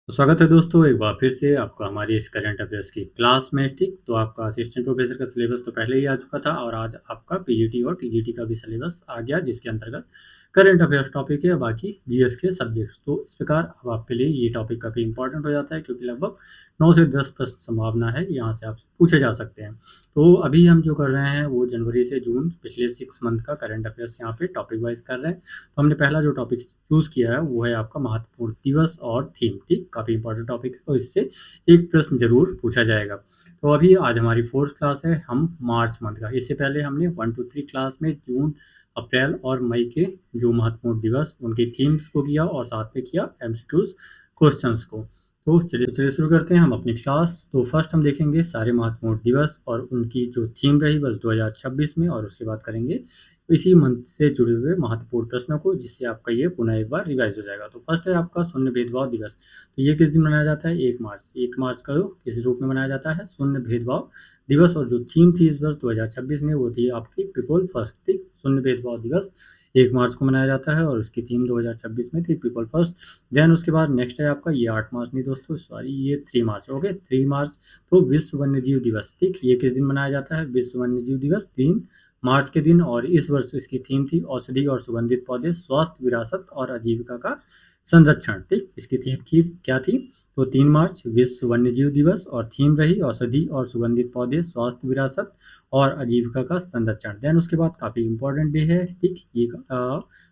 तो स्वागत है दोस्तों एक बार फिर से आपका हमारी इस करंट अफेयर्स की क्लास में। ठीक, तो आपका असिस्टेंट प्रोफेसर का सिलेबस तो पहले ही आ चुका था और आज आपका पीजीटी और टीजीटी का भी सिलेबस आ गया, जिसके अंतर्गत करंट अफेयर्स टॉपिक है, बाकी जीएस के सब्जेक्ट्स। तो इस प्रकार अब आपके लिए ये टॉपिक काफ़ी इंपॉर्टेंट हो जाता है, क्योंकि लगभग 9 से 10 प्रश्न संभावना है यहाँ से आपसे पूछे जा सकते हैं। तो अभी हम जो कर रहे हैं वो जनवरी से जून पिछले 6 मंथ का करंट अफेयर्स यहाँ पे टॉपिक वाइज कर रहे हैं। तो हमने पहला जो टॉपिक चूज़ किया है वो है आपका महत्वपूर्ण दिवस और थीम। ठीक, काफ़ी इंपॉर्टेंट टॉपिक है, तो इससे एक प्रश्न जरूर पूछा जाएगा। तो अभी आज हमारी 4th क्लास है, हम मार्च मंथ का। इससे पहले हमने 1 to 3 क्लास में जून, अप्रैल और मई के जो महत्वपूर्ण दिवस उनकी थीम्स को किया और साथ में किया एमसीक्यूज क्वेश्चंस को। तो चलिए शुरू करते हैं हम अपनी क्लास। तो फर्स्ट हम देखेंगे सारे महत्वपूर्ण दिवस और उनकी जो थीम रही वर्ष 2026 में, और उसके बाद करेंगे इसी मंथ से जुड़े हुए महत्वपूर्ण प्रश्नों को, जिससे आपका ये पुनः एक बार रिवाइज हो जाएगा। तो फर्स्ट है आपका शून्य भेदभाव दिवस। तो ये किस दिन मनाया जाता है? 1 मार्च। 1 मार्च का किस रूप में मनाया जाता है? शून्य भेदभाव दिवस। और जो थीम थी इस वर्ष 2026 में वो थी आपकी पीपल फर्स्ट। थी शून्य भेदभाव दिवस 1 मार्च को मनाया जाता है और उसकी थीम 2026 में थी पीपल फर्स्ट। देन उसके बाद नेक्स्ट है आपका ये 8 मार्च नहीं दोस्तों, सॉरी, ये 3 मार्च। ओके, 3 मार्च तो विश्व वन्यजीव दिवस। ठीक, ये किस दिन मनाया जाता है? विश्व वन्यजीव दिवस 3 मार्च के दिन। और इस वर्ष इसकी थीम थी औषधि और सुगंधित पौधे, स्वास्थ्य, विरासत और आजीविका का संरक्षण। ठीक, इसकी थीम की क्या थी? तो 3 मार्च विश्व वन्यजीव दिवस और थीम रही औषधि और सुगंधित पौधे, स्वास्थ्य, विरासत और आजीविका का संरक्षण। देन उसके बाद काफ़ी इंपॉर्टेंट डे है, ठीक, ये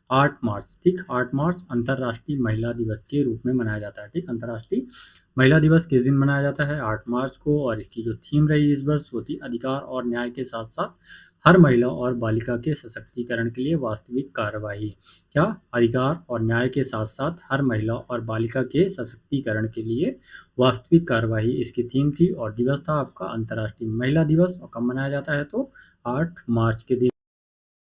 8 मार्च। ठीक, 8 मार्च अंतर्राष्ट्रीय महिला दिवस के रूप में मनाया जाता है। ठीक, अंतर्राष्ट्रीय महिला दिवस किस दिन मनाया जाता है? 8 मार्च को। और इसकी जो थीम रही इस वर्ष वो थी अधिकार और न्याय के साथ साथ हर महिला और बालिका के सशक्तिकरण के लिए वास्तविक कार्रवाई। क्या? अधिकार और न्याय के साथ साथ हर महिला और बालिका के सशक्तिकरण के लिए वास्तविक कार्रवाई इसकी थीम थी। और दिवस था आपका अंतर्राष्ट्रीय महिला दिवस। और कब मनाया जाता है? तो 8 मार्च के दिन।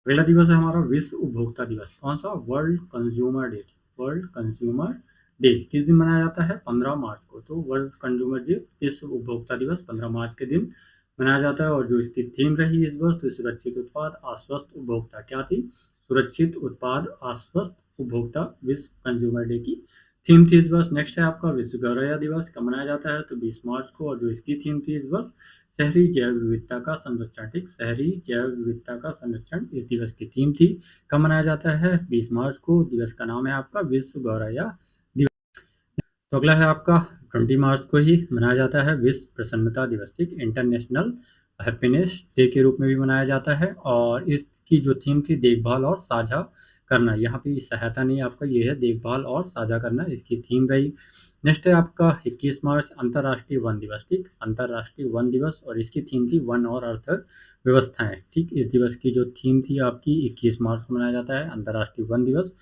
अगला दिवस है हमारा विश्व उपभोक्ता दिवस। कौन सा? World consumer day. World consumer day किस दिन मनाया जाता है? 15 मार्च को। तो वर्ल्ड कंज्यूमर डे, विश्व उपभोक्ता दिवस 15 मार्च के दिन मनाया जाता है। और जो इसकी थीम रही इस वर्ष तो सुरक्षित उत्पाद आश्वस्त उपभोक्ता। क्या थी? सुरक्षित उत्पाद आश्वस्त उपभोक्ता विश्व कंज्यूमर डे की थीम थी इस वर्ष। नेक्स्ट है आपका विश्व गौरैया दिवस। कब मनाया जाता है? तो 20 मार्च को। और जो इसकी थीम थी इस वर्ष शहरी जैव विविधता का संरक्षण। ठीक, शहरी जैव विविधता का संरक्षण इस दिवस की थीम थी। कब मनाया जाता है? 20 मार्च को। दिवस का नाम है आपका विश्व गौरैया दिवस। तो अगला है आपका 20 मार्च को ही मनाया जाता है विश्व प्रसन्नता दिवस। ठीक, इंटरनेशनल हैप्पीनेस डे के रूप में भी मनाया जाता है। और इसकी जो थीम थी देखभाल और साझा करना। यहाँ पे सहायता नहीं, आपका ये है देखभाल और साझा करना इसकी थीम रही। नेक्स्ट है आपका 21 मार्च अंतर्राष्ट्रीय वन दिवस। ठीक, अंतर्राष्ट्रीय वन दिवस। और इसकी थीम थी वन और अर्थ व्यवस्थाएं। ठीक, इस दिवस की जो थीम थी आपकी 21 मार्च को मनाया जाता है अंतर्राष्ट्रीय वन दिवस।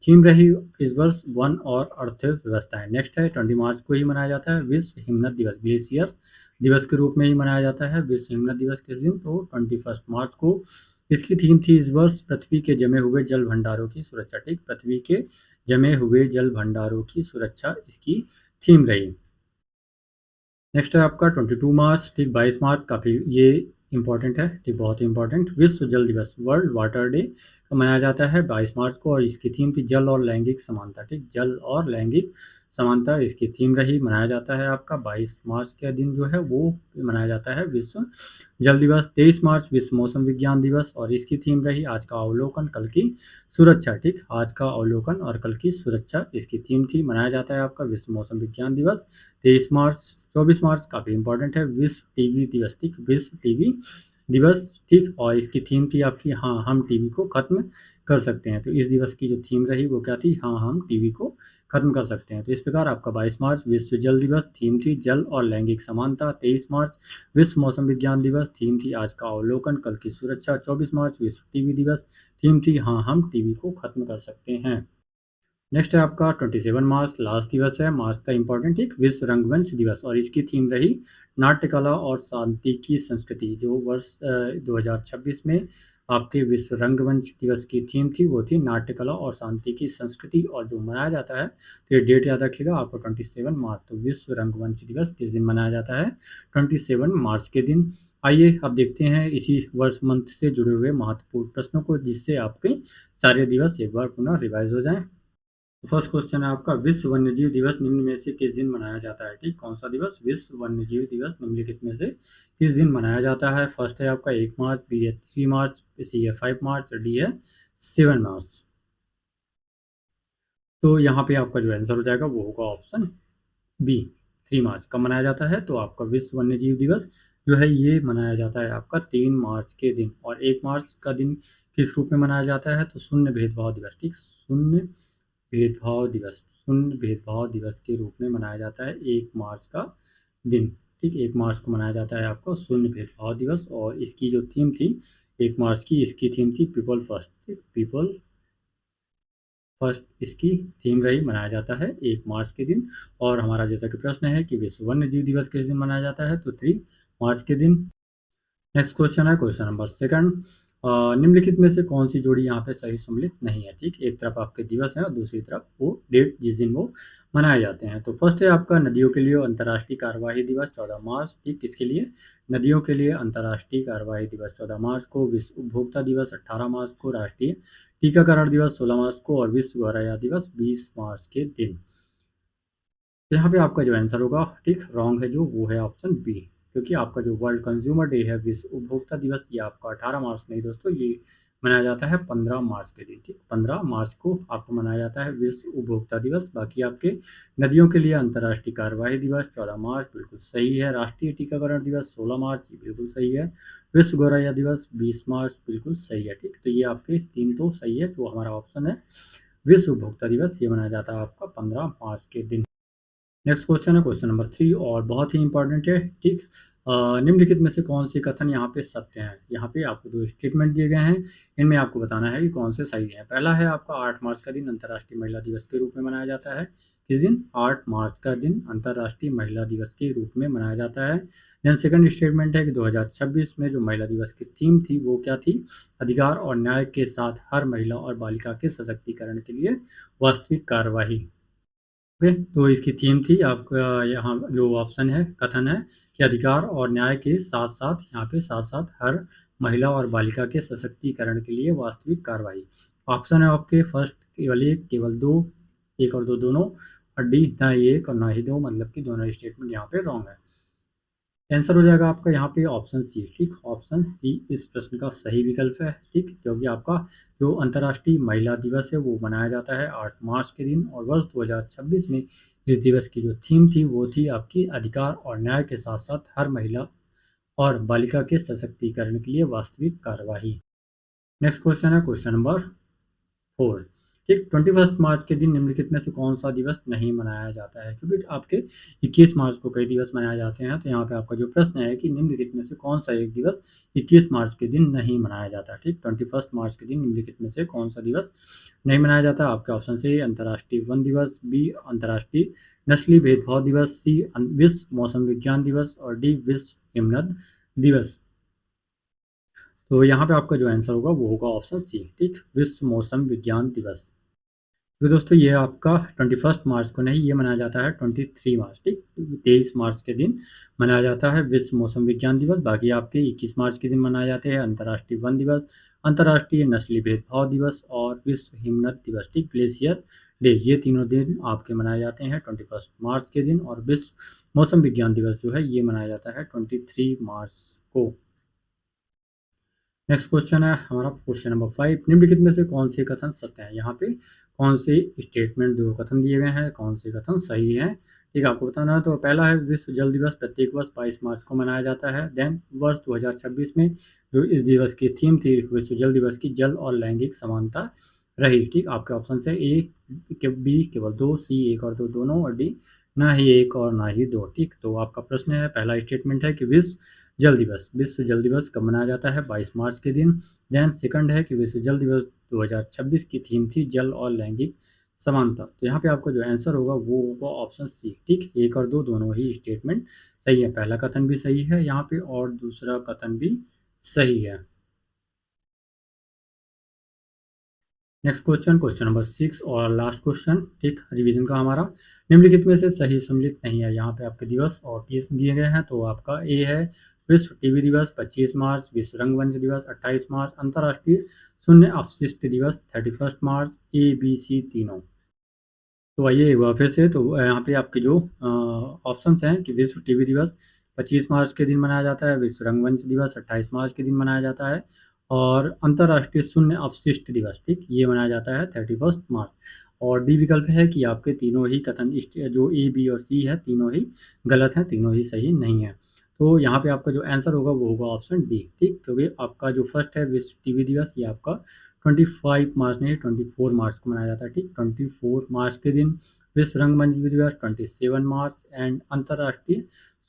थीम रही इस वर्ष वन और अर्थ व्यवस्थाएं। नेक्स्ट है 20 मार्च को ही मनाया जाता है विश्व हिमनद दिवस। ग्लेशियर दिवस के रूप में ही मनाया जाता है विश्व हिमनद दिवस किस दिन? तो 21 मार्च को। इसकी थीम थी इस वर्ष पृथ्वी के जमे हुए जल भंडारों की सुरक्षा। ठीक, पृथ्वी के जमे हुए जल भंडारों की सुरक्षा इसकी थीम रही। नेक्स्ट है आपका 22 मार्च। ठीक, 22 मार्च काफ़ी ये इंपॉर्टेंट है। ठीक, बहुत ही इंपॉर्टेंट, विश्व जल दिवस, वर्ल्ड वाटर डे का मनाया जाता है 22 मार्च को। और इसकी थीम थी जल और लैंगिक समानता। ठीक, जल और लैंगिक समानता इसकी थीम रही। मनाया जाता है आपका 22 मार्च के दिन जो है वो मनाया जाता है विश्व जल दिवस। 23 मार्च विश्व मौसम विज्ञान दिवस। और इसकी थीम रही आज का अवलोकन कल की सुरक्षा। ठीक, आज का अवलोकन और कल की सुरक्षा इसकी थीम थी। मनाया जाता है आपका विश्व मौसम विज्ञान दिवस 23 मार्च। 24 मार्च काफ़ी इंपॉर्टेंट है विश्व टीबी दिवस। ठीक, विश्व टीबी दिवस। ठीक, और इसकी थीम थी आपकी हाँ हम टीबी को खत्म कर सकते हैं। तो इस दिवस की जो थीम रही वो क्या थी? हाँ हम टीबी को खत्म कर सकते हैं। तो इस प्रकार आपका 22 मार्च विश्व जल दिवस, थीम थी जल और लैंगिक समानता। 23 मार्च विश्व मौसम विज्ञान दिवस, थीम थी आज का अवलोकन कल की सुरक्षा। 24 मार्च विश्व टीबी दिवस, थीम थी हाँ हम टीबी को खत्म कर सकते हैं। नेक्स्ट है आपका 27 मार्च लास्ट दिवस है मार्च का इंपॉर्टेंट, एक विश्व रंगमंच दिवस। और इसकी थीम रही नाट्य कला और शांति की संस्कृति। जो वर्ष 2026 में आपके विश्व रंगमंच दिवस की थीम थी वो थी नाट्य कला और शांति की संस्कृति। और जो मनाया जाता है तो ये डेट याद रखिएगा आपको 27 मार्च। तो विश्व रंगमंच दिवस किस दिन मनाया जाता है? 27 मार्च के दिन। आइए अब देखते हैं इसी वर्ष मंथ से जुड़े हुए महत्वपूर्ण प्रश्नों को, जिससे आपके सारे दिवस एक बार पुनः रिवाइज हो जाएं। फर्स्ट क्वेश्चन है आपका, विश्व वन्यजीव दिवस निम्न में से किस दिन मनाया जाता है? ठीक, कौन सा दिवस? विश्व वन्यजीव दिवस निम्नलिखित में से किस दिन मनाया जाता है? फर्स्ट है आपका 1 मार्च, बी है 3 मार्च, सी है 5 मार्च और डी है 7 मार्च। तो यहाँ पे आपका जो आंसर हो जाएगा वो होगा ऑप्शन बी, 3 मार्च। कब मनाया जाता है? तो आपका विश्व वन्यजीव दिवस जो है ये मनाया जाता है आपका 3 मार्च के दिन। और 1 मार्च का दिन किस रूप में मनाया जाता है? तो शून्य भेदभाव दिवस। ठीक, शून्य भेदभाव दिवस, शून्य भेदभाव दिवस के रूप में मनाया जाता है 1 मार्च का दिन। ठीक, 1 मार्च को मनाया जाता है आपका शून्य भेदभाव दिवस। और इसकी जो थीम थी 1 मार्च की, इसकी थीम थी पीपल फर्स्ट। पीपल फर्स्ट इसकी थीम रही, मनाया जाता है 1 मार्च के दिन। और हमारा जैसा कि प्रश्न है कि विश्व वन्य जीव दिवस किस दिन मनाया जाता है? तो 3 मार्च के दिन। नेक्स्ट क्वेश्चन है क्वेश्चन नंबर सेकंड, निम्नलिखित में से कौन सी जोड़ी यहाँ पे सही सम्मिलित नहीं है? ठीक, एक तरफ आपके दिवस है और दूसरी तरफ वो डेट जिस दिन वो मनाए जाते हैं। तो फर्स्ट है आपका नदियों के लिए अंतर्राष्ट्रीय कार्यवाही दिवस 14 मार्च। ठीक, किसके लिए? नदियों के लिए अंतर्राष्ट्रीय कार्यवाही दिवस 14 मार्च को। विश्व उपभोक्ता दिवस 18 मार्च को। राष्ट्रीय टीकाकरण दिवस 16 मार्च को। और विश्व गौरैया दिवस 20 मार्च के दिन। तो यहाँ पे आपका जो आंसर होगा, ठीक, रॉन्ग है जो, वो है ऑप्शन बी। क्योंकि आपका जो वर्ल्ड कंज्यूमर डे है, विश्व उपभोक्ता दिवस, ये आपका 18 मार्च नहीं दोस्तों, ये मनाया जाता है 15 मार्च के दिन। ठीक, 15 मार्च को आपको मनाया जाता है विश्व उपभोक्ता दिवस। बाकी आपके नदियों के लिए अंतर्राष्ट्रीय कार्यवाही दिवस 14 मार्च बिल्कुल सही है। राष्ट्रीय टीकाकरण दिवस 16 मार्च, ये बिल्कुल सही है। विश्व गौरैया दिवस 20 मार्च बिल्कुल सही है। ठीक, तो ये आपके 3 तो सही है। जो हमारा ऑप्शन है विश्व उपभोक्ता दिवस, ये मनाया जाता है आपका 15 मार्च के दिन। नेक्स्ट क्वेश्चन है क्वेश्चन नंबर 3 और बहुत ही इंपॉर्टेंट है। ठीक, निम्नलिखित में से कौन से कथन यहाँ पे सत्य हैं? यहाँ पे आपको 2 स्टेटमेंट दिए गए हैं, इनमें आपको बताना है कि कौन से सही हैं। पहला है आपका 8 मार्च का दिन अंतर्राष्ट्रीय महिला दिवस के रूप में मनाया जाता है। किस दिन? 8 मार्च का दिन अंतर्राष्ट्रीय महिला दिवस के रूप में मनाया जाता है। देन सेकंड स्टेटमेंट है कि 2026 में जो महिला दिवस की थीम थी वो क्या थी? अधिकार और न्याय के साथ हर महिला और बालिका के सशक्तिकरण के लिए वास्तविक कार्यवाही। ओके, तो इसकी थीम थी आपका, यहाँ जो ऑप्शन है कथन है कि अधिकार और न्याय के साथ साथ, यहाँ पे साथ साथ हर महिला और बालिका के सशक्तिकरण के लिए वास्तविक कार्रवाई। ऑप्शन है आपके फर्स्ट केवल एक, केवल दो, एक और दो दोनों, और डी ना ही एक और ना ही दो, मतलब कि दोनों स्टेटमेंट यहाँ पे रॉन्ग है। आंसर हो जाएगा आपका यहाँ पे ऑप्शन सी। ठीक, ऑप्शन सी इस प्रश्न का सही विकल्प है। ठीक, क्योंकि आपका जो अंतर्राष्ट्रीय महिला दिवस है वो मनाया जाता है 8 मार्च के दिन। और वर्ष 2026 में इस दिवस की जो थीम थी वो थी आपकी अधिकार और न्याय के साथ साथ हर महिला और बालिका के सशक्तिकरण के लिए वास्तविक कार्यवाही। नेक्स्ट क्वेश्चन है क्वेश्चन नंबर 4। ठीक, 21 मार्च के दिन निम्नलिखित में से कौन सा दिवस नहीं मनाया जाता है? क्योंकि आपके 21 मार्च को कई दिवस मनाए जाते हैं। तो यहाँ पे आपका जो प्रश्न है कि निम्नलिखित में से कौन सा एक दिवस 21 मार्च के दिन नहीं मनाया जाता। ठीक, 21 मार्च के दिन निम्नलिखित में से कौन सा दिवस नहीं मनाया जाता? आपके ऑप्शन से अंतर्राष्ट्रीय वन दिवस, बी अंतर्राष्ट्रीय नस्लीय भेदभाव दिवस, सी विश्व मौसम विज्ञान दिवस और डी विश्व हिमनद दिवस। तो यहाँ पे आपका जो आंसर होगा वो होगा ऑप्शन सी। ठीक, विश्व मौसम विज्ञान दिवस। तो दोस्तों ये आपका 21 मार्च को नहीं, ये मनाया जाता है 23 मार्च। ठीक, 23 मार्च के दिन मनाया जाता है विश्व मौसम विज्ञान दिवस। बाकी आपके 21 मार्च के दिन मनाए जाते हैं अंतर्राष्ट्रीय वन दिवस, अंतर्राष्ट्रीय नस्लीय भेदभाव दिवस और विश्व हिमनद दिवस। ठीक, ग्लेशियर डे, ये तीनों दिन आपके मनाए जाते हैं 21 मार्च के दिन। और विश्व मौसम विज्ञान दिवस जो है ये मनाया जाता है 23 मार्च को। नेक्स्ट क्वेश्चन है हमारा क्वेश्चन नंबर 5। निम्नलिखित में से कौन से कथन सत्य हैं? यहाँ पे कौन से स्टेटमेंट, दो कथन दिए गए हैं, कौन से कथन सही हैं? ठीक है, आपको बताना है। तो पहला है विश्व जल दिवस प्रत्येक वर्ष 22 मार्च को मनाया जाता है। देन वर्ष 2026 में जो इस दिवस की थीम थी विश्व जल दिवस की, जल और लैंगिक समानता रही। ठीक, आपके ऑप्शन से ए के बी केवल दो, सी एक और दो दोनों, और डी ना ही एक और ना ही दो। ठीक, तो आपका प्रश्न है, पहला स्टेटमेंट है कि विश्व जल दिवस, विश्व जल दिवस कब मनाया जाता है? 22 मार्च के दिन। देन सेकंड है कि विश्व जल दिवस 2026 की थीम थी जल और लैंगिक समानता। तो यहाँ पे आपका जो आंसर होगा वो होगा ऑप्शन सी। ठीक, एक और दो दोनों ही स्टेटमेंट सही है। पहला कथन भी सही है यहाँ पे और दूसरा कथन भी सही है। नेक्स्ट क्वेश्चन, क्वेश्चन नंबर 6 और लास्ट क्वेश्चन, ठीक, रिवीजन का हमारा। निम्नलिखित में से सही सम्मिलित नहीं है। यहाँ पे आपके दिवस और पीस दिए गए हैं। तो आपका ए है विश्व टीबी दिवस 25 मार्च, विश्व रंगमंच दिवस 28 मार्च, अंतर्राष्ट्रीय शून्य अपशिष्ट दिवस 31 मार्च, ए बी सी तीनों। तो आइए एक बार फिर से, तो यहाँ पे आपके जो ऑप्शंस हैं कि विश्व टीबी दिवस 25 मार्च के दिन मनाया जाता है, विश्व रंगमंच दिवस 28 मार्च के दिन मनाया जाता है, और अंतर्राष्ट्रीय शून्य अपशिष्ट दिवस, ठीक, ये मनाया जाता है 31 मार्च। और डी विकल्प है कि आपके तीनों ही कथन जो ए, बी और सी है, तीनों ही गलत हैं, तीनों ही सही नहीं है। तो यहाँ पे आपका जो आंसर होगा वो होगा ऑप्शन डी, ठीक, क्योंकि आपका जो फर्स्ट है विश्व टीबी दिवस, ये आपका 25 मार्च नहीं 24 मार्च को मनाया जाता है, ठीक। 24 मार्च के दिन विश्व रंगमंच दिवस 27 मार्च, एंड अंतर्राष्ट्रीय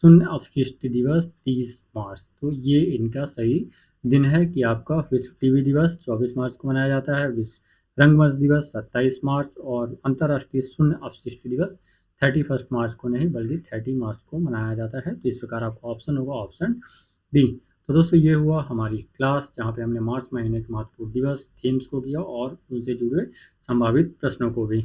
शून्य अपशिष्ट दिवस 30 मार्च। तो ये इनका सही दिन है कि आपका विश्व टीबी दिवस 24 मार्च को मनाया जाता है, विश्व रंगमंच दिवस 27 मार्च, और अंतर्राष्ट्रीय शून्य अपशिष्ट दिवस 31 मार्च को नहीं बल्कि 30 मार्च को मनाया जाता है। तो इस प्रकार आपका ऑप्शन होगा ऑप्शन डी। तो दोस्तों ये हुआ हमारी क्लास, जहाँ पे हमने मार्च महीने के महत्वपूर्ण दिवस थीम्स को किया और उनसे जुड़े संभावित प्रश्नों को भी।